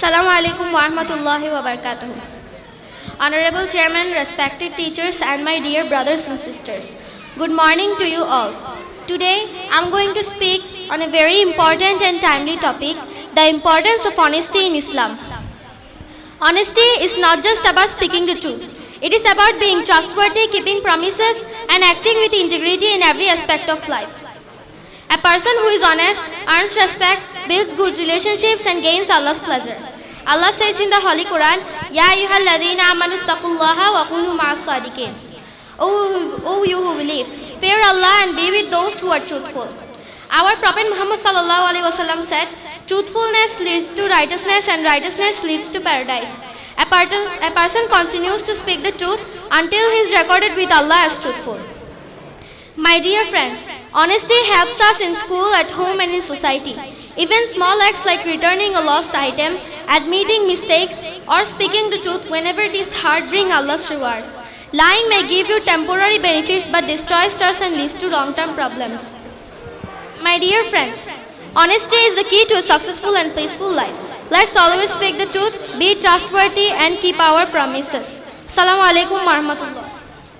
Assalamu alaikum wa rahmatullahi wa barakatuh. Honorable Chairman, respected teachers, and my dear brothers and sisters, good morning to you all. Today, I'm going to speak on a very important and timely topic, the importance of honesty in Islam. Honesty is not just about speaking the truth. It is about being trustworthy, keeping promises, and acting with integrity in every aspect of life. A person who is honest earns respect, builds good relationships, and gains Allah's pleasure. Allah says in the Holy Quran, Ya ayyuhalladhina amanu taqullaha wa kunu ma'as sadiqin. O you who believe, fear Allah and be with those who are truthful. Our Prophet Muhammad sallallahu alaihi wasallam said, truthfulness leads to righteousness and righteousness leads to paradise. A person continues to speak the truth until he is recorded with Allah as truthful. My dear friends, honesty helps us in school, at home, and in society. Even small acts like returning a lost item, admitting mistakes, or speaking the truth whenever it is hard bring Allah's reward. Lying may give you temporary benefits but destroys trust and leads to long-term problems. My dear friends, honesty is the key to a successful and peaceful life. Let's always speak the truth, be trustworthy, and keep our promises. Assalamu alaikum wa rahmatullah.